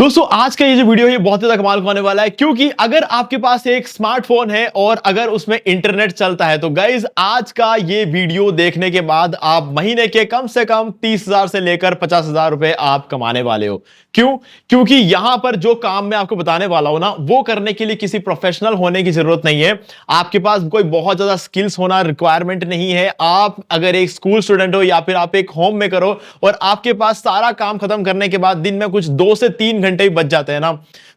दोस्तों आज का ये जो वीडियो है बहुत ज्यादा कमाल का होने वाला है, क्योंकि अगर आपके पास एक स्मार्टफोन है और अगर उसमें इंटरनेट चलता है तो गाइज आज का ये वीडियो देखने के बाद आप महीने के कम से कम 30,000 से लेकर 50,000 रुपए आप कमाने वाले हो। क्यों? क्योंकि यहां पर जो काम मैं आपको बताने वाला हूं ना, वो करने के लिए किसी प्रोफेशनल होने की जरूरत नहीं है। आपके पास कोई बहुत ज्यादा स्किल्स होना रिक्वायरमेंट नहीं है। आप अगर एक स्कूल स्टूडेंट हो या फिर आप एक होम मेकर हो और आपके पास सारा काम खत्म करने के बाद दिन में कुछ 2 से 3 घंटे ही बच जाते हैं ना,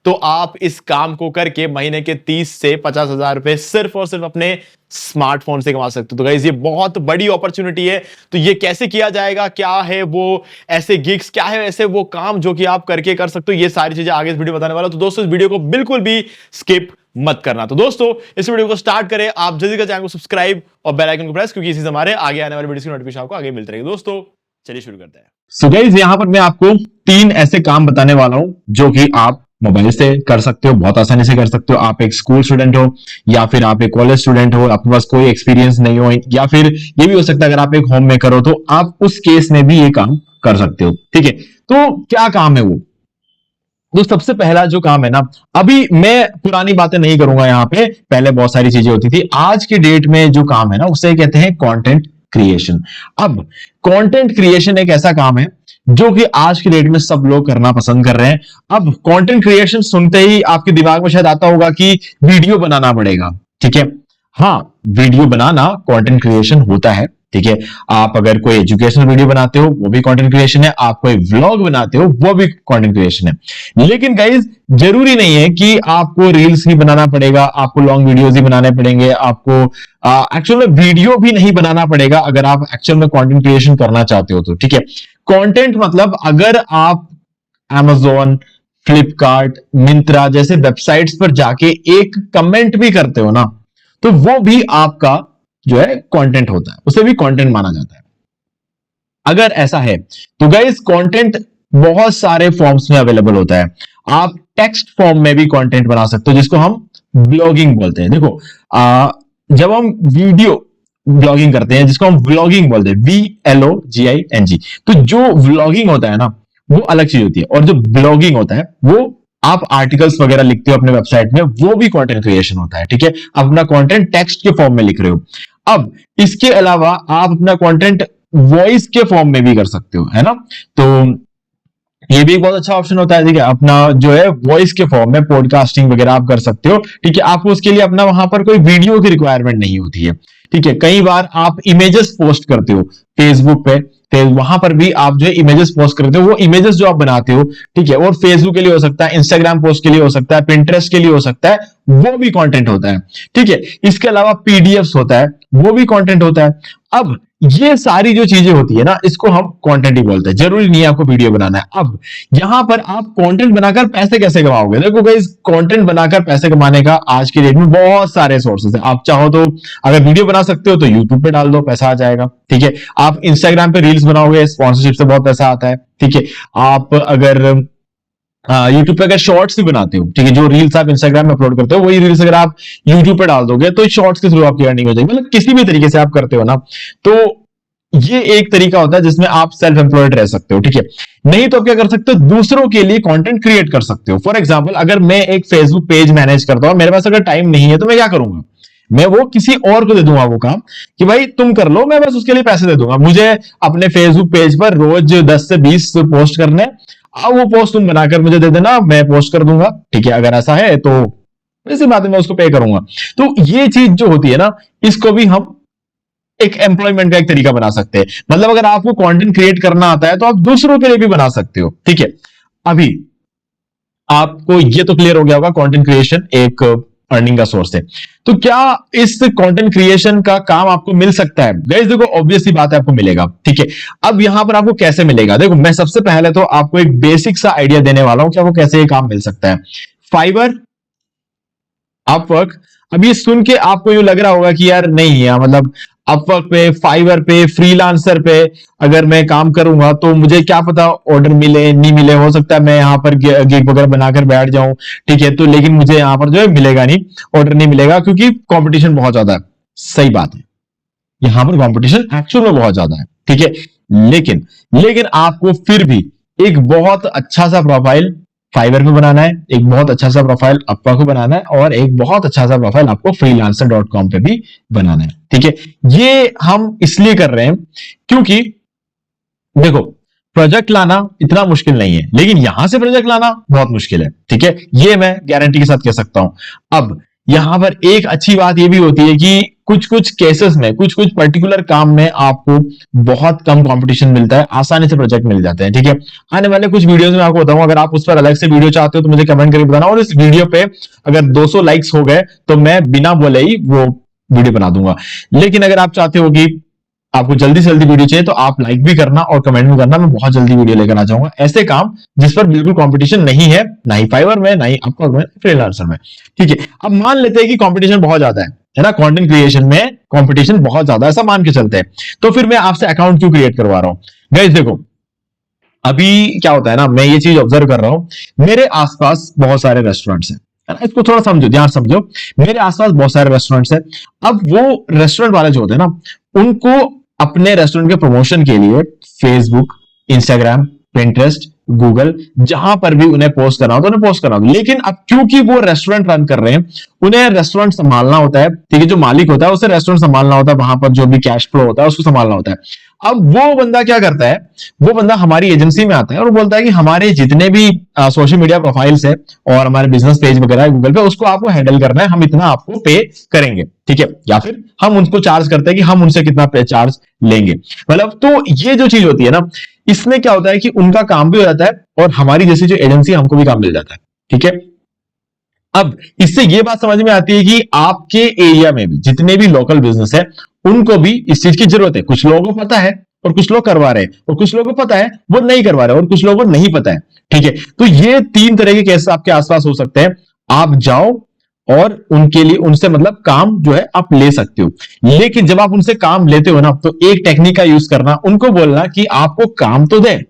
तो आप इस काम को करके महीने के 30 से 50,000 रुपए सिर्फ और सिर्फ अपने स्मार्टफोन से कमा सकते हो। तो गाइस ये बहुत बड़ी अपॉर्चुनिटी है। तो ये कैसे किया जाएगा, क्या है वो ऐसे गिग्स, क्या है ऐसे वो काम जो कि आप करके कर सकते हो, ये सारी चीजें आगे इस वीडियो बताने वाला हूं। तो दोस्तों इस वीडियो को बिल्कुल भी स्किप मत करना। तो दोस्तों इस वीडियो को स्टार्ट करें, आप जल्दी से चैनल को सब्सक्राइब और बेल आइकन को प्रेस, क्योंकि इसी से हमारे आगे आने वाले वीडियो की नोटिफिकेशन आपको आगे मिलते रहेगी। दोस्तों चलिए शुरू करते हैं। सो गाइस यहां पर मैं आपको 3 ऐसे काम बताने वाला हूं जो कि आप मोबाइल से कर सकते हो, बहुत आसानी से कर सकते हो। आप एक स्कूल स्टूडेंट हो या फिर आप एक कॉलेज स्टूडेंट हो, आपके पास कोई एक्सपीरियंस नहीं हो, या फिर ये भी हो सकता है अगर आप एक होम मेकर हो तो आप उस केस में भी ये काम कर सकते हो। ठीक है, तो क्या काम है वो? तो सबसे पहला जो काम है ना, अभी मैं पुरानी बातें नहीं करूंगा यहां पे, पहले बहुत सारी चीजें होती थी। आज की डेट में जो काम है ना उसे कहते हैं कंटेंट क्रिएशन। अब कंटेंट क्रिएशन एक ऐसा काम है जो कि आज की डेट में सब लोग करना पसंद कर रहे हैं। अब कंटेंट क्रिएशन सुनते ही आपके दिमाग में शायद आता होगा कि वीडियो बनाना पड़ेगा। ठीक है, हाँ, वीडियो बनाना कंटेंट क्रिएशन होता है। ठीक है, आप अगर कोई एजुकेशनल वीडियो बनाते हो वो भी कंटेंट क्रिएशन है, आप कोई व्लॉग बनाते हो वो भी कंटेंट क्रिएशन है। लेकिन गाइज जरूरी नहीं है कि आपको रील्स ही बनाना पड़ेगा, आपको लॉन्ग वीडियोस ही बनाने पड़ेंगे, आपको एक्चुअल में वीडियो भी नहीं बनाना पड़ेगा अगर आप एक्चुअल में कंटेंट क्रिएशन करना चाहते हो तो। ठीक है, कंटेंट मतलब अगर आप Amazon, फ्लिपकार्ट, मिंत्रा जैसे वेबसाइट्स पर जाके एक कमेंट भी करते हो ना, तो वो भी आपका जो है कंटेंट होता है, उसे भी कंटेंट माना जाता है। अगर ऐसा है तो गाइस कंटेंट बहुत सारे फॉर्म्स में अवेलेबल होता है। आप टेक्स्ट फॉर्म में भी कंटेंट बना सकते हो जिसको हम ब्लॉगिंग बोलते हैं। देखो जब हम वीडियो ब्लॉगिंग करते हैं जिसको हम व्लॉगिंग बोलते हैं, VLOGING, तो जो व्लॉगिंग होता है ना वो अलग चीज होती है, और जो ब्लॉगिंग होता है वो आप आर्टिकल्स वगैरह लिखते हो अपने वेबसाइट में, वो भी कंटेंट क्रिएशन होता है। ठीक है, अपना कंटेंट टेक्स्ट के फॉर्म में लिख रहे हो। अब इसके अलावा आप अपना कंटेंट वॉइस के फॉर्म में भी कर सकते हो, है ना। तो ये भी एक बहुत अच्छा ऑप्शन होता है। ठीक है, अपना जो है वॉइस के फॉर्म में पॉडकास्टिंग वगैरह आप कर सकते हो। ठीक है, आपको उसके लिए अपना वहां पर कोई वीडियो की रिक्वायरमेंट नहीं होती है। ठीक है, कई बार आप इमेजेस पोस्ट करते हो फेसबुक पे, वहां पर भी आप जो है इमेजेस पोस्ट करते हो, वो इमेजेस जो आप बनाते हो, ठीक है, और फेसबुक के लिए हो सकता है, इंस्टाग्राम पोस्ट के लिए हो सकता है, पिंटरेस्ट के लिए हो सकता है, वो भी कंटेंट होता है। ठीक है, इसके अलावा पीडीएफ्स होता है, वो भी कंटेंट होता है। अब ये सारी जो चीजें होती है ना, इसको हम कंटेंट ही बोलते हैं। जरूरी नहीं है आपको वीडियो बनाना है। अब यहां पर आप कंटेंट बनाकर पैसे कैसे कमाओगे? देखो गाइस, कंटेंट बनाकर पैसे कमाने का आज की डेट में बहुत सारे सोर्सेस है। आप चाहो तो अगर वीडियो बना सकते हो तो यूट्यूब पे डाल दो, पैसा आ जाएगा। ठीक है, आप इंस्टाग्राम पे रील्स बनाओगे, स्पॉन्सरशिप से बहुत पैसा आता है। ठीक है, आप अगर यूट्यूब पे अगर शॉर्ट्स भी बनाते हो, ठीक है, जो रील्स आप इंस्टाग्राम में अपलोड करते हो वही रील्स अगर आप यूट्यूब पे डाल दोगे तो शॉर्ट्स के थ्रू आपकी अर्निंग हो जाएगी। मतलब किसी भी तरीके से आप करते हो ना, तो ये एक तरीका होता है जिसमें आप सेल्फ एम्प्लॉयड रह सकते हो। ठीक है, नहीं तो आप क्या कर सकते हो, दूसरों के लिए कंटेंट क्रिएट कर सकते हो। फॉर एग्जांपल अगर मैं एक फेसबुक पेज मैनेज करता हूं, मेरे पास अगर टाइम नहीं है तो मैं क्या करूंगा, मैं वो किसी और को दे दूंगा वो काम कि भाई तुम कर लो, मैं बस उसके लिए पैसे दे दूंगा। मुझे अपने फेसबुक पेज पर रोज 10 से 20 पोस्ट करने, अब वो पोस्ट तुम बनाकर मुझे दे देना, मैं पोस्ट कर दूंगा। ठीक है, अगर ऐसा है तो इसी बात में मैं उसको पे करूंगा। तो ये चीज जो होती है ना, इसको भी हम एक एम्प्लॉयमेंट का एक तरीका बना सकते हैं। मतलब अगर आपको कंटेंट क्रिएट करना आता है तो आप दूसरों के लिए भी बना सकते हो। ठीक है, अभी आपको ये तो क्लियर हो गया होगा कंटेंट क्रिएशन एक अर्निंग का सोर्स है। तो क्या इस कंटेंट क्रिएशन का काम आपको मिल सकता है? गाइस देखो, ऑब्वियसली बात है आपको मिलेगा। ठीक है, अब यहां पर आपको कैसे मिलेगा? देखो, मैं सबसे पहले तो आपको एक बेसिक सा आइडिया देने वाला हूं कि आपको कैसे ये काम मिल सकता है। फाइवर, अपवर्क, अब ये सुन के आपको यूं लग रहा होगा कि यार नहीं है, मतलब अपवर्क पे, फाइवर पे, फ्रीलांसर पे अगर मैं काम करूंगा तो मुझे क्या पता ऑर्डर मिले नहीं मिले, हो सकता है मैं यहां पर गिग वगैरह बनाकर बैठ जाऊं। ठीक है, तो लेकिन मुझे यहां पर जो है मिलेगा नहीं, ऑर्डर नहीं मिलेगा क्योंकि कंपटीशन बहुत ज्यादा है। सही बात है, यहां पर कंपटीशन एक्चुअल में बहुत ज्यादा है। ठीक है, लेकिन लेकिन आपको फिर भी एक बहुत अच्छा सा प्रोफाइल फाइवर पे बनाना है, एक बहुत अच्छा सा प्रोफाइल अपवर्क को बनाना है और एक बहुत अच्छा सा प्रोफाइल आपको freelancer.com पे भी बनाना है। ठीक है, ये हम इसलिए कर रहे हैं क्योंकि देखो, प्रोजेक्ट लाना इतना मुश्किल नहीं है, लेकिन यहां से प्रोजेक्ट लाना बहुत मुश्किल है। ठीक है, ये मैं गारंटी के साथ कह सकता हूं। अब यहां पर एक अच्छी बात ये भी होती है कि कुछ कुछ केसेस में, कुछ कुछ पर्टिकुलर काम में आपको बहुत कम कंपटीशन मिलता है, आसानी से प्रोजेक्ट मिल जाते हैं। ठीक है, आने वाले कुछ वीडियोस में आपको बताऊं, अगर आप उस पर अलग से वीडियो चाहते हो तो मुझे कमेंट करके बताना, और इस वीडियो पे अगर 200 लाइक्स हो गए तो मैं बिना बोले ही वो वीडियो बना दूंगा। लेकिन अगर आप चाहते हो कि आपको जल्दी से जल्दी वीडियो चाहिए तो आप लाइक भी करना और कमेंट भी करना, मैं बहुत जल्दी वीडियो लेकर आ जाऊंगा, ऐसे काम जिस पर बिल्कुल कंपटीशन नहीं है, ना ही फाइवर में, ना ही अपवर्क में, फ्रीलांसर में। ठीक है, अब मान लेते हैं कि कंपटीशन बहुत ज्यादा है ना, कंटेंट क्रिएशन में कंपटीशन बहुत ज्यादा है, ऐसा मान के चलते हैं, तो फिर मैं आपसे अकाउंट क्यों क्रिएट करवा रहा हूं। गाइस देखो, अभी क्या होता है ना, मैं ये चीज ऑब्जर्व कर रहा हूं, मेरे आसपास बहुत सारे रेस्टोरेंट्स हैं, है ना, इसको थोड़ा समझो, ध्यान समझो, मेरे आसपास बहुत सारे रेस्टोरेंट्स हैं। अब वो रेस्टोरेंट वाले जो होते हैं ना, उनको अपने रेस्टोरेंट के प्रमोशन के लिए फेसबुक, इंस्टाग्राम, पिंटरेस्ट, गूगल, जहां पर भी उन्हें पोस्ट करना हो तो उन्हें पोस्ट करना हो। लेकिन अब क्योंकि वो रेस्टोरेंट रन कर रहे हैं, उन्हें रेस्टोरेंट संभालना होता है। ठीक है, जो मालिक होता है उसे रेस्टोरेंट संभालना होता है, वहां पर जो भी कैश फ्लो होता है उसको संभालना होता है। अब वो बंदा क्या करता है, वो बंदा हमारी एजेंसी में आता है और बोलता है कि हमारे जितने भी सोशल मीडिया प्रोफाइल्स है और हमारे बिजनेस पेज वगैरह है गूगल पे, उसको आपको हैंडल करना है, हम इतना आपको पे करेंगे। ठीक है, या फिर हम उनको चार्ज करते हैं कि हम उनसे कितना पे चार्ज लेंगे। मतलब तो ये जो चीज होती है ना, इसमें क्या होता है कि उनका काम भी हो जाता है और हमारी जैसी जो एजेंसी है हमको भी काम मिल जाता है। ठीक है, अब इससे ये बात समझ में आती है कि आपके एरिया में भी जितने भी लोकल बिजनेस है उनको भी इस चीज की जरूरत है। कुछ लोगों को पता है और कुछ लोग करवा रहे हैं, और कुछ लोगों को पता है वो नहीं करवा रहे, और कुछ लोगों को नहीं पता है। ठीक है, तो ये 3 तरह के केस आपके आसपास हो सकते हैं। आप जाओ और उनके लिए, उनसे मतलब काम जो है आप ले सकते हो, लेकिन जब आप उनसे काम लेते हो ना, तो एक टेक्निक का यूज करना, उनको बोलना कि आपको काम तो दे,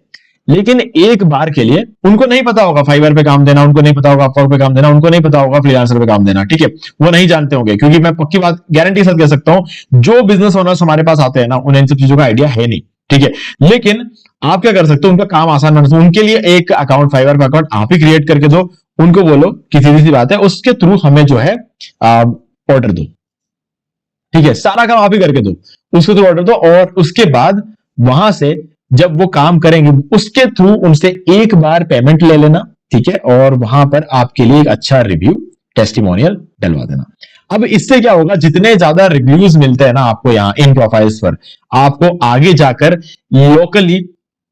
लेकिन एक बार के लिए, उनको नहीं पता होगा फाइवर पे काम देना, उनको नहीं पता होगा अपवर्क पे काम देना, उनको नहीं पता होगा फ्रीलांसर पे काम देना। ठीक है, वो नहीं जानते होंगे, क्योंकि मैं पक्की बात गारंटी के साथ कह सकता हूं, जो बिजनेस ओनर्स हमारे पास आते हैं ना, उन्हें इन सब चीजों का आइडिया है नहीं। ठीक है, लेकिन आप क्या कर सकते हो, उनका काम आसान बना सकते हो। उनके लिए एक अकाउंट, फाइवर का अकाउंट आप ही क्रिएट करके दो, उनको बोलो कि सीधी सी बात है, उसके थ्रू हमें जो है ऑर्डर दो। ठीक है, सारा काम आप ही करके दो, उसके थ्रू ऑर्डर दो, और उसके बाद वहां से जब वो काम करेंगे उसके थ्रू उनसे एक बार पेमेंट ले लेना। ठीक है, और वहां पर आपके लिए एक अच्छा रिव्यू, टेस्टिमोनियल डलवा देना। अब इससे क्या होगा, जितने ज्यादा रिव्यूज मिलते हैं ना आपको यहाँ इन प्रोफाइल्स पर, आपको आगे जाकर लोकली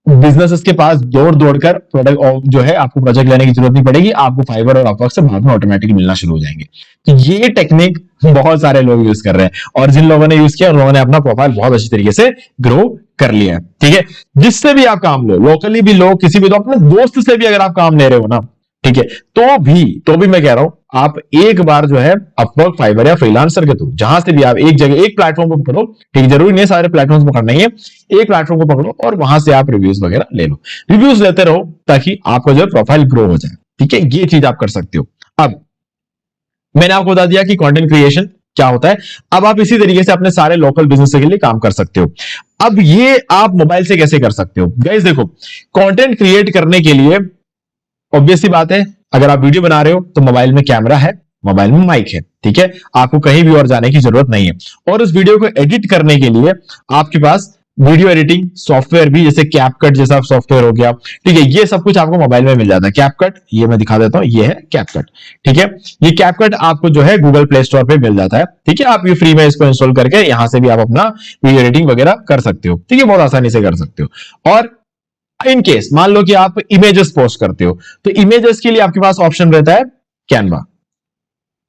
बिजनेसेस के पास दौड़ दौड़ कर प्रोडक्ट जो है आपको प्रोजेक्ट लेने की जरूरत नहीं पड़ेगी, आपको फाइवर और अपवर्क से बाद में ऑटोमेटिकली मिलना शुरू हो जाएंगे। तो ये टेक्निक बहुत सारे लोग यूज कर रहे हैं, और जिन लोगों ने यूज किया उन लोगों ने अपना प्रोफाइल बहुत अच्छी तरीके से ग्रो कर लिया है। ठीक है, जिससे भी आप काम लो, लोकली भी लो, किसी भी, तो अपने दोस्त से भी अगर आप काम ले रहे हो ना, ठीक है, तो भी मैं कह रहा हूं, आप एक बार जो है अपवर्क, फाइवर या फ्रीलांसर के थ्रू, जहां से भी आप एक जगह, एक प्लेटफॉर्म को पकड़ो। ठीक, जरूरी नहीं सारे प्लेटफॉर्म पकड़ना ही है, एक प्लेटफॉर्म को पकड़ो और वहां से आप रिव्यूज वगैरह ले लो, रिव्यूज लेते रहो, ताकि आपका जो है प्रोफाइल ग्रो हो जाए। ठीक है, ये चीज आप कर सकते हो। अब मैंने आपको बता दिया कि कंटेंट क्रिएशन क्या होता है। अब आप इसी तरीके से अपने सारे लोकल बिजनेस के लिए काम कर सकते हो। अब ये आप मोबाइल से कैसे कर सकते हो। गाइस देखो, कंटेंट क्रिएट करने के लिए ऑब्वियस सी बात है, अगर आप वीडियो बना रहे हो तो मोबाइल में कैमरा है, मोबाइल में माइक है। ठीक है, आपको कहीं भी और जाने की जरूरत नहीं है। और उस वीडियो को एडिट करने के लिए आपके पास वीडियो एडिटिंग सॉफ्टवेयर भी, जैसे कैपकट जैसा सॉफ्टवेयर हो गया। ठीक है, ये सब कुछ आपको मोबाइल में मिल जाता है। कैपकट, ये मैं दिखा देता हूं, ये है कैपकट। ठीक है, ये कैपकट आपको जो है गूगल प्ले स्टोर पे मिल जाता है। ठीक है, आप ये फ्री में इसको इंस्टॉल करके यहां से भी आप अपना वीडियो एडिटिंग वगैरह कर सकते हो। ठीक है, बहुत आसानी से कर सकते हो। और इन केस मान लो कि आप इमेजेस पोस्ट करते हो, तो इमेजेस के लिए आपके पास ऑप्शन रहता है कैनवा।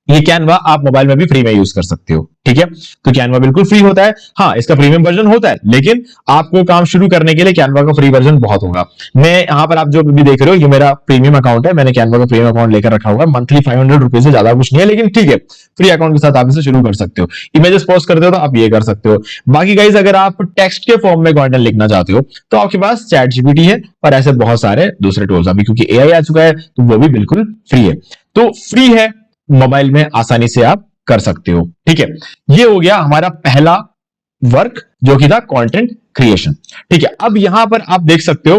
ये कैनवा आप मोबाइल में भी फ्री में यूज कर सकते हो। ठीक है, तो कैनवा बिल्कुल फ्री होता है। हाँ, इसका प्रीमियम वर्जन होता है, लेकिन आपको काम शुरू करने के लिए कैनवा का फ्री वर्जन बहुत होगा। मैं यहां पर आप जो भी देख रहे हो, ये मेरा प्रीमियम अकाउंट है, मैंने कैनवा का प्रीमियम अकाउंट लेकर रखा हुआ है। मंथली 500 रुपीज से ज्यादा कुछ नहीं है, लेकिन ठीक है, फ्री अकाउंट के साथ आप इसे शुरू कर सकते हो। इमेजेस पोस्ट करते हो तो आप ये कर सकते हो। बाकी गाइस, अगर आप टेक्स्ट के फॉर्म में कंटेंट लिखना चाहते हो तो आपके पास चैट जीपीटी है, और ऐसे बहुत सारे दूसरे टूल्स, अभी क्योंकि एआई आ चुका है तो वो भी बिल्कुल फ्री है। तो फ्री है, मोबाइल में आसानी से आप कर सकते हो। ठीक है, ये हो गया हमारा पहला वर्क, जो कि था कंटेंट क्रिएशन। ठीक है, अब यहां पर आप देख सकते हो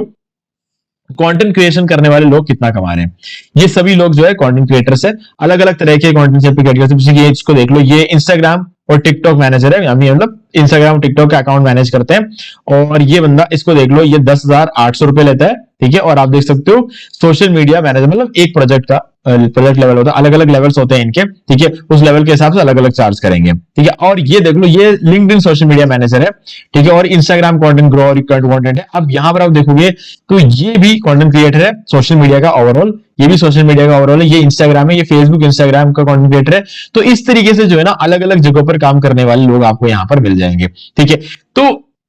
कंटेंट क्रिएशन करने वाले लोग कितना कमा रहे हैं। ये सभी लोग जो है कंटेंट क्रिएटर्स है, अलग अलग तरह के कंटेंट से कैटेगरी। ये इसको देख लो, ये इंस्टाग्राम और टिकटॉक मैनेजर है, मतलब इंस्टाग्राम टिकटॉक का अकाउंट मैनेज करते हैं। और ये बंदा, इसको देख लो, ये 10,800 रुपए लेता है, ठीक है। और आप देख सकते हो सोशल मीडिया मैनेजर, मतलब एक प्रोजेक्ट का प्रोजेक्ट लेवल होता है, अलग अलग लेवल्स होते हैं इनके, ठीक है। उस लेवल के हिसाब से अलग अलग चार्ज करेंगे, ठीक है। और ये देख लो, ये लिंक्डइन सोशल मीडिया मैनेजर है, ठीक है। और इंस्टाग्राम कंटेंट ग्रो और कंटेंट है। अब यहां पर आप देखोगे तो ये भी कंटेंट क्रिएटर है सोशल मीडिया का ओवरऑल, ये भी सोशल मीडिया का ओवरऑल है। ये इंस्टाग्राम है, ये फेसबुक इंस्टाग्राम का कंटेंट क्रिएटर है। तो इस तरीके से जो है ना, अलग अलग जगहों पर काम करने वाले लोग आपको यहां पर मिल जाएंगे, ठीक है। तो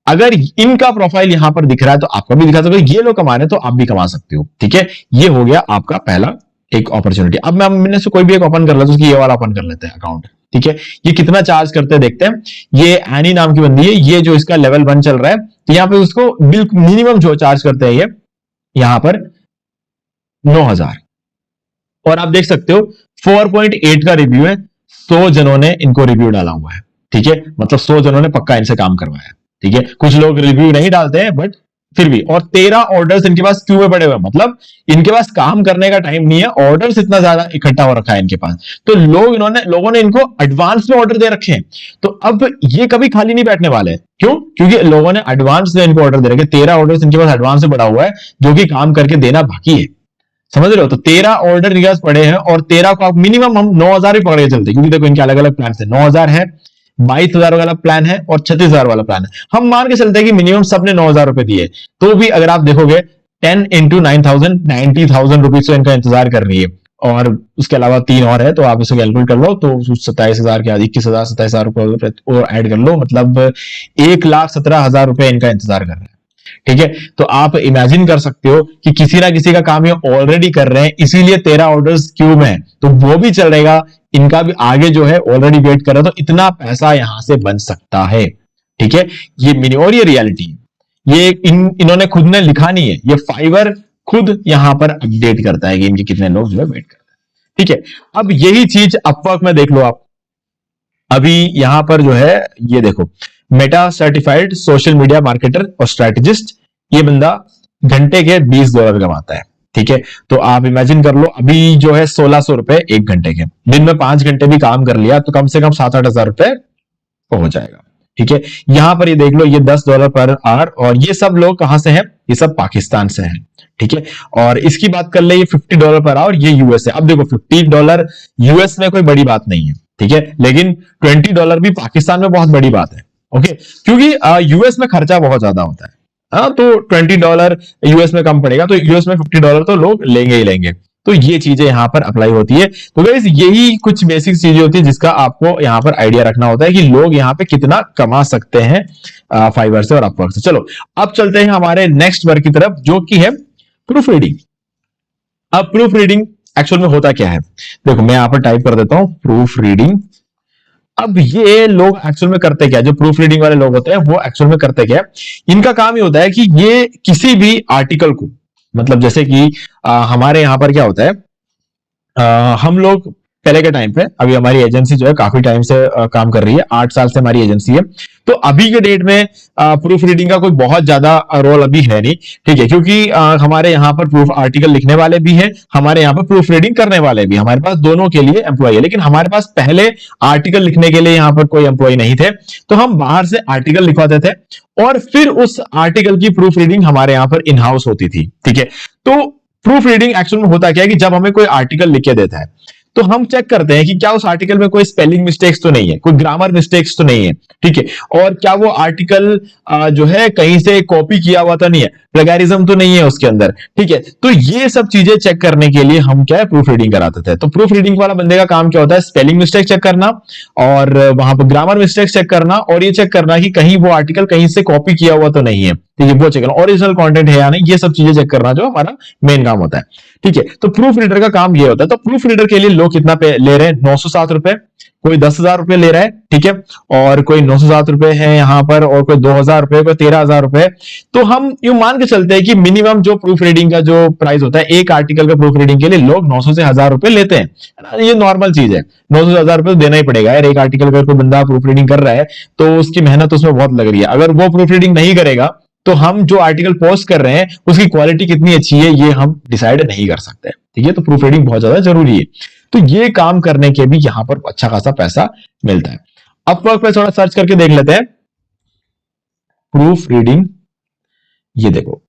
अगर इनका प्रोफाइल यहां पर दिख रहा है तो आपका भी दिखा सकते हो, ये लोग कमा रहे हैं तो आप भी कमा सकते हो, ठीक है। ये हो गया आपका पहला एक अपॉर्चुनिटी। अब मैंने से कोई भी एक ओपन कर लेता हूं, ये वाला ओपन कर लेते हैं अकाउंट, ठीक है। ये कितना चार्ज करते हैं देखते हैं। ये एनी नाम की बंदी है, ये जो इसका लेवल 1 चल रहा है, तो यहाँ पे उसको बिल्कुल मिनिमम जो चार्ज करते हैं ये यहां पर 9,000। और आप देख सकते हो 4.8 का रिव्यू है, 100 जनों ने इनको रिव्यू डाला हुआ है, ठीक है। मतलब 100 जनों ने पक्का इनसे काम करवाया, ठीक है। कुछ लोग रिव्यू नहीं डालते हैं बट फिर भी। और 13 ऑर्डर्स इनके पास क्यों में पड़े हुए हैं, मतलब इनके पास काम करने का टाइम नहीं है, ऑर्डर्स इतना ज्यादा इकट्ठा हो रखा है इनके पास। तो लोगों ने इनको एडवांस में ऑर्डर दे रखे हैं, तो अब ये कभी खाली नहीं बैठने वाले हैं। क्यों? क्योंकि लोगों ने एडवांस में इनको ऑर्डर दे रखे। 13 ऑर्डर्स इनके पास एडवांस में पड़ा हुआ है, जो कि काम करके देना बाकी है, समझ रहे हो। तो 13 ऑर्डर इनके पास पड़े हैं, और 13 को आप मिनिमम हम 9,000 ही पकड़ के चलते, क्योंकि देखो इनके अलग अलग प्लान है। 9,000 है, 22,000 वाला प्लान है, और 36,000 वाला प्लान है। हम मान के चलते हैं कि मिनिमम सबने 9,000 रुपए दिए, तो भी अगर आप देखोगे 10 इंटू 9,000, 90,000 रुपीज तो इनका इंतजार कर रही है। और उसके अलावा 3 और है, तो आप इसे कैलकुलेट कर लो, तो 27,000 के 21,000, 27,000 रुपए और ऐड कर लो, मतलब 1,17,000 रुपए इनका इंतजार कर रहे हैं, ठीक है। तो आप इमेजिन कर सकते हो कि किसी ना किसी का काम ये ऑलरेडी कर रहे हैं, इसीलिए 13 ऑर्डर्स क्यू में है, तो वो भी चल रहेगा, इनका भी आगे जो है ऑलरेडी वेट कर रहा है, तो इतना पैसा यहां से बन सकता है, ठीक है। ये मिनी, और ये रियलिटी है, ये इन्होंने खुद ने लिखा नहीं है, ये फाइवर खुद यहां पर अपडेट करता है कि इनके कितने लोग जो है वेट करते हैं, ठीक है। अब यही चीज अपवर्क में देख लो आप, अभी यहां पर जो है ये देखो, Meta certified social media marketer और स्ट्रेटेजिस्ट, ये बंदा घंटे के $20 कमाता है, ठीक है। तो आप इमेजिन कर लो, अभी जो है 1,600 रुपए एक घंटे के, दिन में 5 घंटे भी काम कर लिया तो कम से कम 7-8 हजार रुपए हो जाएगा, ठीक है। यहां पर ये देख लो, ये $10 पर आवर, और ये सब लोग कहां से हैं, ये सब पाकिस्तान से हैं, ठीक है। और इसकी बात कर ले, ये $50 पर आवर, ये यूएस है। अब देखो $50 यूएस में कोई बड़ी बात नहीं है, ठीक है, लेकिन $20 भी पाकिस्तान में बहुत बड़ी बात है, ओके। क्योंकि यूएस में खर्चा बहुत ज्यादा होता है, तो $20 यूएस में कम पड़ेगा, तो यूएस में $50 तो लोग लेंगे ही लेंगे। तो ये चीजें यहां पर अप्लाई होती है। तो गाइस यही कुछ बेसिक चीजें होती है जिसका आपको यहां पर आइडिया रखना होता है कि लोग यहां पे कितना कमा सकते हैं फाइवर से और अपवर्क से। चलो अब चलते हैं हमारे नेक्स्ट वर्क की तरफ, जो कि है प्रूफ रीडिंग। अब प्रूफ रीडिंग एक्चुअल में होता क्या है, देखो मैं यहां पर टाइप कर देता हूं प्रूफ रीडिंग। अब ये लोग एक्चुअल में करते क्या, जो प्रूफ रीडिंग वाले लोग होते हैं वो एक्चुअल में करते क्या, इनका काम ही होता है कि ये किसी भी आर्टिकल को, मतलब जैसे कि हमारे यहां पर क्या होता है, हम लोग पहले के टाइम पे, अभी हमारी एजेंसी जो है काफी टाइम से काम कर रही है, 8 साल से हमारी एजेंसी है। तो अभी के डेट में प्रूफ रीडिंग का कोई बहुत ज्यादा रोल अभी है नहीं, ठीक है, क्योंकि हमारे यहाँ पर प्रूफ आर्टिकल लिखने वाले भी हैं, हमारे यहाँ पर प्रूफ रीडिंग करने वाले भी, हमारे पास दोनों के लिए एम्प्लॉय है। लेकिन हमारे पास पहले आर्टिकल लिखने के लिए यहाँ पर कोई एम्प्लॉय नहीं थे, तो हम बाहर से आर्टिकल लिखवाते थे और फिर उस आर्टिकल की प्रूफ रीडिंग हमारे यहाँ पर इन हाउस होती थी, ठीक है। तो प्रूफ रीडिंग एक्चुअल में होता क्या है कि जब हमें कोई आर्टिकल लिख के देता है तो हम चेक करते हैं कि क्या उस आर्टिकल में कोई स्पेलिंग मिस्टेक्स तो नहीं है, कोई ग्रामर मिस्टेक्स तो नहीं है, ठीक है, और क्या वो आर्टिकल जो है कहीं से कॉपी किया हुआ तो नहीं है, प्लेगैरिज्म तो नहीं है उसके अंदर, ठीक है। तो ये सब चीजें चेक करने के लिए हम क्या है प्रूफ रीडिंग कराते थे। तो प्रूफ रीडिंग वाला बंदे का काम क्या होता है, स्पेलिंग मिस्टेक चेक करना और वहां पर ग्रामर मिस्टेक चेक करना, और ये चेक करना कि कहीं वो आर्टिकल कहीं से कॉपी किया हुआ तो नहीं है, ठीक है, वो चेक करना, ओरिजिनल कंटेंट है या नहीं, ये सब चीजें चेक करना जो हमारा मेन काम होता है, ठीक है। तो प्रूफ रीडर का काम ये होता है। तो प्रूफ रीडर के लिए लोग कितना ले रहे हैं, 907 रुपए, कोई 10,000 रुपए ले रहा है, ठीक है, और कोई 907 रुपए है यहां पर, और कोई 2,000 रुपए, कोई 13,000 रुपए। तो हम यूं मान के चलते हैं कि मिनिमम जो प्रूफ रीडिंग का जो प्राइस होता है एक आर्टिकल का प्रूफ रीडिंग के लिए लोग 900 से 1,000 रुपए लेते हैं। ये नॉर्मल चीज है, 900 से 1,000 रुपए तो देना ही पड़ेगा यार। एक आर्टिकल का कोई बंदा प्रूफ रीडिंग कर रहा है तो उसकी मेहनत उसमें बहुत लग रही है, अगर वो प्रूफ रीडिंग नहीं करेगा तो हम जो आर्टिकल पोस्ट कर रहे हैं उसकी क्वालिटी कितनी अच्छी है ये हम डिसाइड नहीं कर सकते। ठीक है, तो प्रूफ रीडिंग बहुत ज्यादा जरूरी है। तो ये काम करने के भी यहां पर अच्छा खासा पैसा मिलता है। अपवर्क पे थोड़ा सर्च करके देख लेते हैं प्रूफ रीडिंग। ये देखो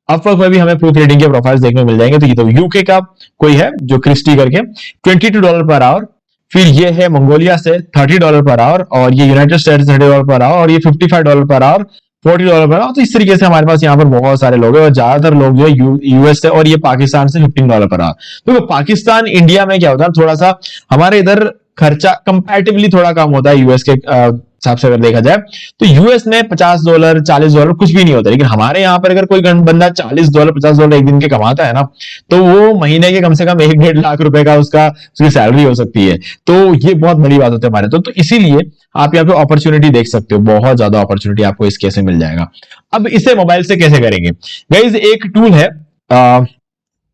अपवर्क में भी हमें प्रूफ रीडिंग के प्रोफाइल्स देखने को मिल जाएंगे। तो ये तो यूके का कोई है जो क्रिस्टी करके $22 पर आवर, फिर ये है मंगोलिया से $30 पर आवर, और ये यूनाइटेड स्टेट्स $30 पर आवर, और ये $55 पर आवर, $40 पर आवर। तो इस तरीके से हमारे पास यहाँ पर बहुत सारे लोग हैं, और ज्यादातर लोग जो है यूएस से, और ये पाकिस्तान से $15 पर आवर। तो पाकिस्तान इंडिया में क्या होता है, थोड़ा सा हमारे इधर खर्चा कंपैरेटिवली थोड़ा कम होता है यूएस के हिसाब से अगर देखा जाए। तो यूएस में $50 $40 कुछ भी नहीं होता, लेकिन हमारे यहाँ पर अगर कोई बंदा $40 $50 एक दिन के कमाता है ना, तो वो महीने के कम से कम 1-1.5 लाख रुपए का उसकी सैलरी हो सकती है। तो ये बहुत बड़ी बात होती है हमारे तो इसीलिए आप यहाँ पे अपॉर्चुनिटी देख सकते हो, बहुत ज्यादा अपॉर्चुनिटी आपको इस केस में मिल जाएगा। अब इसे मोबाइल से कैसे करेंगे गाइज, एक टूल है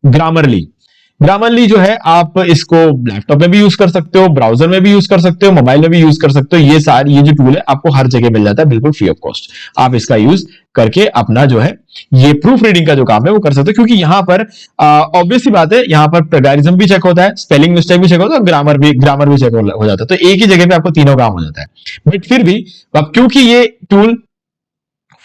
ग्रामरली। ग्रामरली जो है आप इसको लैपटॉप में भी यूज कर सकते हो, ब्राउजर में भी यूज कर सकते हो, मोबाइल में भी यूज कर सकते हो। ये जो टूल है आपको हर जगह मिल जाता है बिल्कुल फ्री ऑफ कॉस्ट। आप इसका यूज करके अपना जो है ये प्रूफ रीडिंग का जो काम है वो कर सकते हो, क्योंकि यहाँ पर ऑब्वियस सी बात है, यहाँ पर प्लेगैरिज्म भी चेक होता है, स्पेलिंग मिस्टेक भी चेक होता है, ग्रामर भी चेक हो जाता है। तो एक ही जगह पे आपको तीनों काम हो जाता है। बट फिर भी अब क्योंकि ये टूल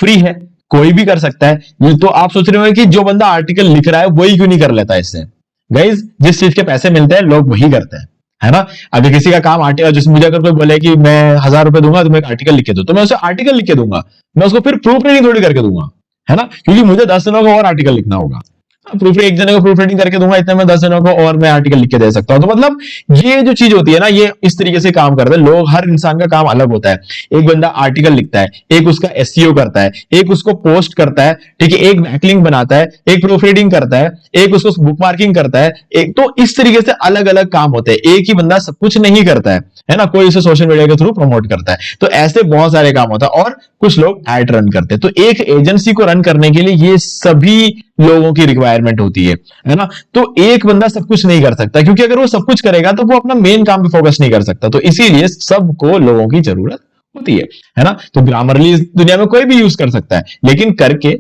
फ्री है, कोई भी कर सकता है, तो आप सोच रहे हो कि जो बंदा आर्टिकल लिख रहा है वही क्यों नहीं कर लेता इससे। गाइज जिस चीज के पैसे मिलते हैं लोग वही करते हैं, है ना। अगर किसी का काम आर्टिकल, जैसे मुझे अगर कोई बोले कि मैं $1000 दूंगा तो मैं एक आर्टिकल लिख के दो, तो मैं उसे आर्टिकल लिख के दूंगा, मैं उसको फिर प्रूफ रीडिंग थोड़ी करके दूंगा, है ना, क्योंकि मुझे 10 दिनों का और आर्टिकल लिखना होगा। प्रूफ एक जने को प्रूफ रीडिंग करके दूंगा, इतने में 10 जनों को और मैं आर्टिकल लिख के दे सकता हूं। तो मतलब ये जो चीज होती है ना, ये इस तरीके से काम करते हैं लोग। हर इंसान का काम अलग होता है। एक बंदा आर्टिकल लिखता है, एक उसका एसईओ करता है, एक उसको पोस्ट करता है, ठीक है, एक बैकलिंक बनाता है, एक प्रूफ रीडिंग करता है, एक उसको बुक मार्किंग करता है, एक तो इस तरीके से अलग अलग काम होते हैं। एक ही बंदा सब कुछ नहीं करता है ना, कोई इसे सोशल मीडिया के थ्रू प्रमोट करता है। तो ऐसे बहुत सारे काम होता है, और कुछ लोग एड रन करते हैं। तो एक एजेंसी को रन करने के लिए ये सभी लोगों की रिक्वायरमेंट होती है ना। तो एक बंदा सब कुछ नहीं कर सकता, क्योंकि अगर वो सब कुछ करेगा तो वो अपना मेन काम पे फोकस नहीं कर सकता। तो इसीलिए सबको लोगों की जरूरत होती है ना। तो ग्रामरली दुनिया में कोई भी यूज कर सकता है, लेकिन करके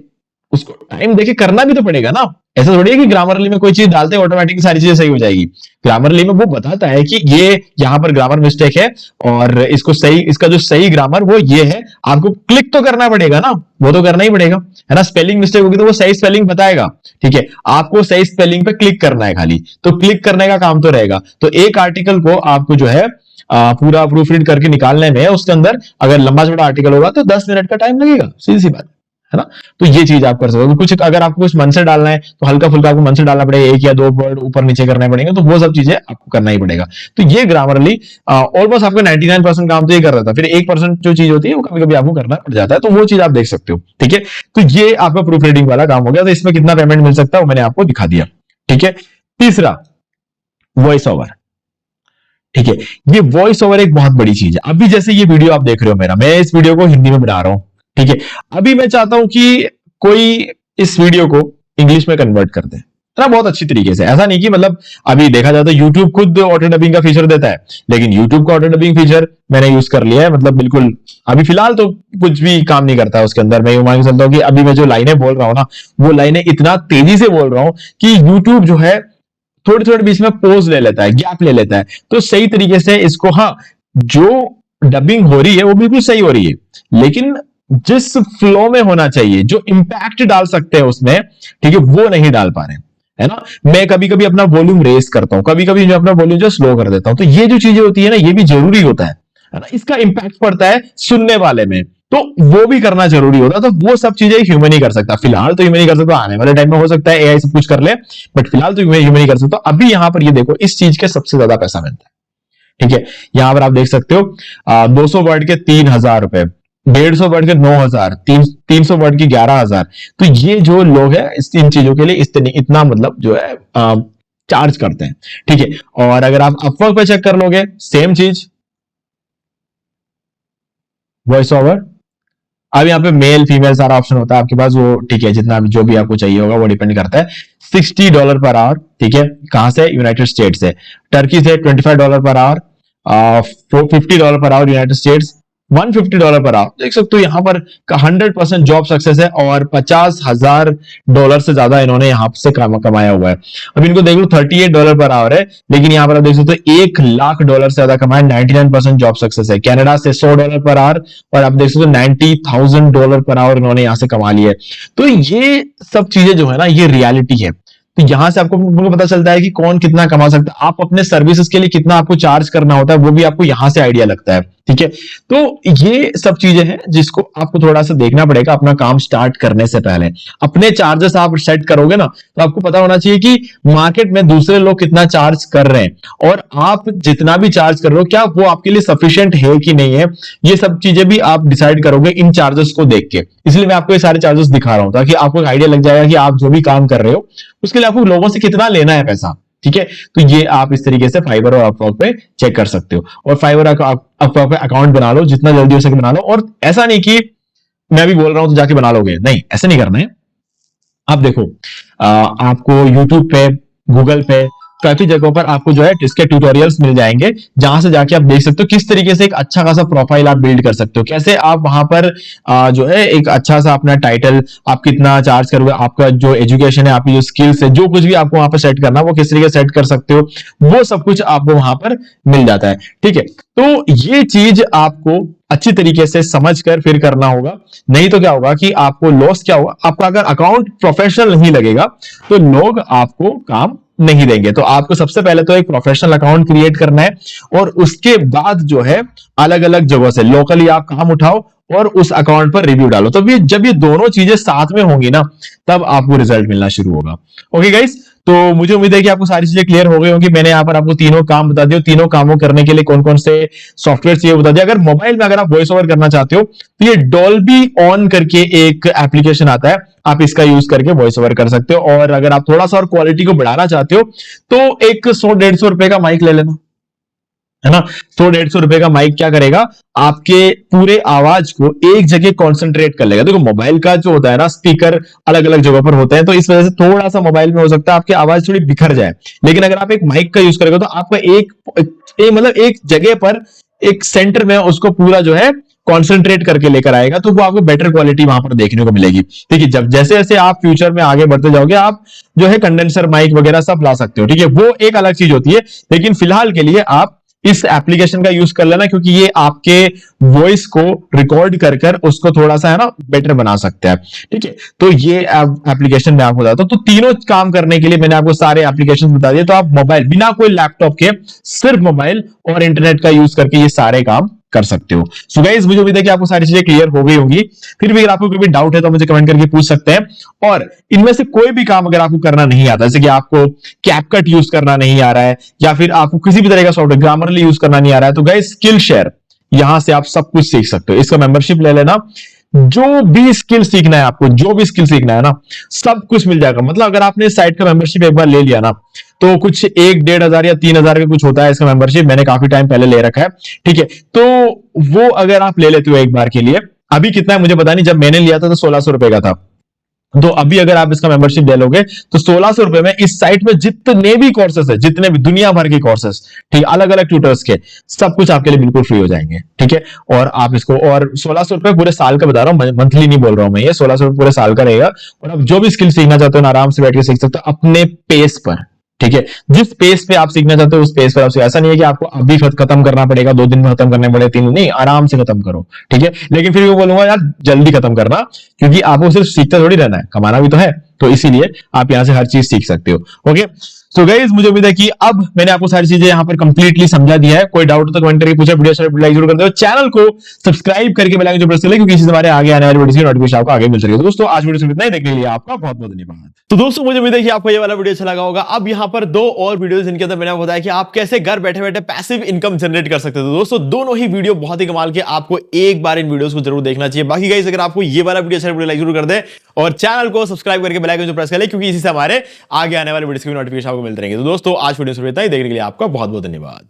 उसको टाइम देके करना भी तो पड़ेगा ना। ऐसा थोड़ी है कि ग्रामरली में कोई चीज डालते ऑटोमेटिक सारी चीजें सही हो जाएगी। ग्रामरली में वो बताता है कि ये यहां पर ग्रामर मिस्टेक है, और इसको सही, इसका जो सही ग्रामर वो ये है। आपको क्लिक तो करना पड़ेगा ना, वो तो करना ही पड़ेगा, है ना। स्पेलिंग मिस्टेक होगी तो वो सही स्पेलिंग बताएगा, ठीक है, आपको सही स्पेलिंग पे क्लिक करना है खाली, तो क्लिक करने का काम तो रहेगा। तो एक आर्टिकल को आपको जो है पूरा प्रूफ रीड करके निकालने में, उसके अंदर अगर लंबा चौड़ा आर्टिकल होगा तो 10 मिनट का टाइम लगेगा, सीधी सी बात है ना। तो ये चीज आप कर सकते हो। कुछ अगर आपको कुछ मन से डालना है तो हल्का फुल्का आपको मन से डालना पड़ेगा, 1 या 2 वर्ड ऊपर नीचे करने पड़ेंगे, तो वो सब चीजें आपको करना ही पड़ेगा। तो ये ग्रामरली ऑलमोस्ट आपका 99% काम तो ये कर रहा था। फिर 1% जो चीज होती है वो कभी कभी आपको करना पड़ जाता है, तो वो चीज आप देख सकते हो, ठीक है। तो ये आपका प्रूफ रीडिंग वाला काम हो गया। तो इसमें कितना पेमेंट मिल सकता है वो मैंने आपको दिखा दिया, ठीक है। तीसरा, वॉइस ओवर, ठीक है। ये वॉइस ओवर एक बहुत बड़ी चीज है। अभी जैसे ये वीडियो आप देख रहे हो मेरा, मैं इस वीडियो को हिंदी में बना रहा हूं, ठीक है। अभी मैं चाहता हूं कि कोई इस वीडियो को इंग्लिश में कन्वर्ट कर दे ना, बहुत अच्छी तरीके से। ऐसा नहीं कि मतलब अभी देखा जाए तो यूट्यूब खुद ऑटो डबिंग का फीचर देता है, लेकिन यूट्यूब का ऑटो डबिंग फीचर मैंने यूज कर लिया है। मतलब बिल्कुल अभी फिलहाल तो कुछ भी काम नहीं करता है उसके अंदर। मैं मान के चलता हूं कि अभी मैं जो लाइनें बोल रहा हूं ना, वो लाइनें इतना तेजी से बोल रहा हूं कि यूट्यूब जो है थोड़ी थोड़ी बीच में पोज ले लेता है, गैप ले लेता है। तो सही तरीके से इसको, हाँ, जो डबिंग हो रही है वो बिल्कुल सही हो रही है, लेकिन जिस फ्लो में होना चाहिए, जो इंपैक्ट डाल सकते हैं उसमें, ठीक है, वो नहीं डाल पा रहे, है ना। मैं कभी कभी अपना वॉल्यूम रेस करता हूं, कभी कभी जो अपना वॉल्यूम जो स्लो कर देता हूं। तो ये जो चीजें होती है ना, ये भी जरूरी होता है ना। इसका इंपैक्ट पड़ता है सुनने वाले में, तो वो भी करना जरूरी होता है। तो वो सब चीजें ह्यूमन ही कर सकता। फिलहाल तो ह्यूमन ही कर सकता, आने वाले टाइम में हो सकता है एआई सब कुछ कर ले, बट फिलहाल तो ह्यूमन ही कर सकता। अभी यहां पर ये देखो, इस चीज के सबसे ज्यादा पैसा मिलता है, ठीक है। यहां पर आप देख सकते हो 200 वर्ड के 3000 रुपए, 150 वर्ड के 9000, 300 वर्ड की 11000। तो ये जो लोग हैं इन चीजों के लिए इतना मतलब जो है चार्ज करते हैं, ठीक है। और अगर आप अपवर्क पे चेक कर लोगे, सेम चीज, वॉइस ओवर। अब यहाँ पे मेल फीमेल सारा ऑप्शन होता है आपके पास, वो ठीक है, जितना जो भी आपको चाहिए होगा वो डिपेंड करता है। $60 पर आवर, ठीक है। कहां से? यूनाइटेड स्टेट से। टर्की से $25 per hour, $50 per hour United states, $150 per hour. देख सकते हो यहाँ पर 100% जॉब सक्सेस है और $50,000 से ज्यादा इन्होंने यहाँ से कमाया हुआ है। अब इनको देख लो $38 पर आवर है, लेकिन यहाँ पर आप देख सकते हो $1,00,000 से ज्यादा कमाया, 99% जॉब सक्सेस है। कनाडा से $100 पर आवर और आप देख सकते हो $90,000 पर आवर इन्होंने यहाँ से कमा लिया है। तो ये सब चीजें जो है ना, ये रियलिटी है। तो यहां से आपको पता चलता है कि कौन कितना कमा सकता है, आप अपने सर्विसेज के लिए कितना आपको चार्ज करना होता है, वो भी आपको यहां से आइडिया लगता है। ठीक है, तो ये सब चीजें हैं जिसको आपको थोड़ा सा देखना पड़ेगा अपना काम स्टार्ट करने से पहले। अपने चार्जेस आप सेट करोगे ना, तो आपको पता होना चाहिए कि मार्केट में दूसरे लोग कितना चार्ज कर रहे हैं और आप जितना भी चार्ज कर रहे हो क्या वो आपके लिए सफिशिएंट है कि नहीं है। ये सब चीजें भी आप डिसाइड करोगे इन चार्जेस को देख के। इसलिए मैं आपको ये सारे चार्जेस दिखा रहा हूं ताकि आपको एक आइडिया लग जाएगा कि आप जो भी काम कर रहे हो उसके लिए आपको लोगों से कितना लेना है पैसा। ठीक है, तो ये आप इस तरीके से फाइवर और अपवर्क पे चेक कर सकते हो। और फाइवर अपवर्क पे अकाउंट बना लो, जितना जल्दी हो सके बना लो। और ऐसा नहीं कि मैं भी बोल रहा हूं तो जाके बना लोगे, नहीं, ऐसा नहीं करना है। आप देखो, आपको यूट्यूब पे, गूगल पे, काफी जगहों पर आपको जो है इसके ट्यूटोरियल्स मिल जाएंगे, जहां से जाके आप देख सकते हो किस तरीके से एक अच्छा खासा प्रोफाइल आप बिल्ड कर सकते हो, कैसे आप वहां पर जो है एक अच्छा सा अपना टाइटल, आप कितना चार्ज करोगे, आपका जो एजुकेशन है, आपकी जो स्किल्स है, जो कुछ भी आपको वहां पर सेट करना, वो किस तरीके से सेट कर सकते हो, वो सब कुछ आपको वहां पर मिल जाता है। ठीक है, तो ये चीज आपको अच्छी तरीके से समझकर फिर करना होगा, नहीं तो क्या होगा कि आपको लॉस क्या होगा, आपका अगर अकाउंट प्रोफेशनल नहीं लगेगा तो लोग आपको काम नहीं देंगे। तो आपको सबसे पहले तो एक प्रोफेशनल अकाउंट क्रिएट करना है और उसके बाद जो है अलग अलग जगहों से लोकली आप काम उठाओ और उस अकाउंट पर रिव्यू डालो। तो जब ये दोनों चीजें साथ में होंगी ना, तब आपको रिजल्ट मिलना शुरू होगा। ओके गाइस, तो मुझे उम्मीद है कि आपको सारी चीजें क्लियर हो गई होंगी। मैंने यहाँ पर आपको तीनों काम बता दिए, तीनों कामों करने के लिए कौन कौन से सॉफ्टवेयर चाहिए बता दिया। अगर मोबाइल में अगर आप वॉइस ओवर करना चाहते हो तो ये डॉल्बी ऑन करके एक एप्लीकेशन आता है, आप इसका यूज करके वॉइस ओवर कर सकते हो। और अगर आप थोड़ा सा और क्वालिटी को बढ़ाना चाहते हो तो एक 100-150 रुपए का माइक ले लेना, है ना। 100-150 रुपए का माइक क्या करेगा, आपके पूरे आवाज को एक जगह कॉन्सेंट्रेट कर लेगा। देखो मोबाइल का जो होता है ना, स्पीकर अलग अलग जगहों पर होते हैं, तो इस वजह से थोड़ा सा मोबाइल में हो सकता है आपकी आवाज थोड़ी बिखर जाए। लेकिन अगर आप एक माइक का यूज करोगे तो आपका मतलब एक जगह पर, एक सेंटर में उसको पूरा जो है कॉन्सेंट्रेट करके लेकर आएगा, तो वो आपको बेटर क्वालिटी वहां पर देखने को मिलेगी। ठीक है, जब जैसे जैसे आप फ्यूचर में आगे बढ़ते जाओगे, आप जो है कंडेंसर माइक वगैरह सब ला सकते हो। ठीक है, वो एक अलग चीज होती है, लेकिन फिलहाल के लिए आप इस एप्लीकेशन का यूज कर लेना, क्योंकि ये आपके वॉइस को रिकॉर्ड कर कर उसको थोड़ा सा है ना बेटर बना सकते हैं। ठीक है, तो ये एप्लीकेशन मैं आपको बताता हूं। तो तीनों काम करने के लिए मैंने आपको सारे एप्लीकेशन बता दिए। तो आप मोबाइल, बिना कोई लैपटॉप के, सिर्फ मोबाइल और इंटरनेट का यूज करके ये सारे काम कर सकते हो। सो गाइस, मुझे उम्मीद है कि आपको सारी चीजें क्लियर हो गई होंगी। फिर भी अगर आपको कोई भी डाउट है तो मुझे कमेंट करके पूछ सकते हैं। और इनमें से कोई भी काम अगर आपको करना नहीं आता, जैसे कि आपको कैपकट यूज करना नहीं आ रहा है, या फिर आपको किसी भी तरह का सॉफ्टवेयर ग्रामरली यूज करना नहीं आ रहा है, तो गाइस स्किल शेयर, यहां से आप सब कुछ सीख सकते हो। इसका मेंबरशिप ले लेना, जो भी स्किल सीखना है आपको, जो भी स्किल सीखना है ना, सब कुछ मिल जाएगा। मतलब अगर आपने इस साइट का मेंबरशिप एक बार ले लिया ना, तो कुछ 1-1.5 हजार या 3 हजार का कुछ होता है इसका मेंबरशिप, मैंने काफी टाइम पहले ले रखा है। ठीक है, तो वो अगर आप ले लेते हो एक बार के लिए, अभी कितना है मुझे पता नहीं, जब मैंने लिया था तो 1600 रुपए का था। तो अभी अगर आप इसका मेंबरशिप ले लोगे तो 1600 रुपए में इस साइट में जितने भी कोर्सेस है, जितने भी दुनिया भर के कोर्सेस, ठीक, अलग अलग ट्यूटर्स के, सब कुछ आपके लिए बिल्कुल फ्री हो जाएंगे। ठीक है, और आप इसको, और 1600 रुपए पूरे साल का बता रहा हूं, मंथली नहीं बोल रहा हूं मैं, ये 1600 रुपए पूरे साल का रहेगा। और आप जो भी स्किल सीखना चाहते हो ना, आराम से बैठ के सीख सकते हो अपने पेस पर। ठीक है, जिस पेस पे आप सीखना चाहते हो उस पेस पर आप, ऐसा नहीं है कि आपको अभी खत्म करना पड़ेगा, 2 दिन में खत्म करने पड़े, 3 दिन नहीं, आराम से खत्म करो। ठीक है, लेकिन फिर भी बोलूंगा यार जल्दी खत्म करना, क्योंकि आपको सिर्फ सीखता थोड़ी रहना है, कमाना भी तो है। तो इसीलिए आप यहां से हर चीज सीख सकते हो। ओके, सो गाइस, मुझे उम्मीद है कि अब मैंने आपको सारी चीजें यहां पर कंप्लीटली समझा दिया है। कोई डाउट हो तो कमेंट करके पूछे, वीडियो अच्छा लाइक जरूर कर दो, चैनल को सब्सक्राइब करके बेल आइकन जरूर प्रेस कर ले, क्योंकि इससे हमारे आगे आने वाली वीडियो की नोटिफिकेशन आपको आगे मिल सके। तो दोस्तों, आज वीडियो इतना ही, देखने के लिए आपका बहुत बहुत धन्यवाद। तो दोस्तों, मुझे उम्मीद है कि आपको ये वाला वीडियो अच्छा लगा होगा। अब यहाँ पर 2 और वीडियोस जिनके अंदर मैंने आपको बताया कि आप कैसे घर बैठे बैठे पैसिव इनकम जनरेट कर सकते हो। तो दोस्तों, दोनों ही वीडियो बहुत ही कमाल के, आपको एक बार इन वीडियोस को जरूर देखना चाहिए। बाकी गाइस, अगर आपको ये वाला वीडियो अच्छा लगा, लाइक जरूर कर दे और चैनल को सब्सक्राइब करके बेल आइकन जो प्रेस कर ले, क्योंकि इसी से हमारे आगे आने वाले वीडियोस की नोटिफिकेशन आपको मिलते रहेंगे। तो दोस्तों, आज वीडियो से इतना ही, देखने के लिए आपका बहुत बहुत धन्यवाद।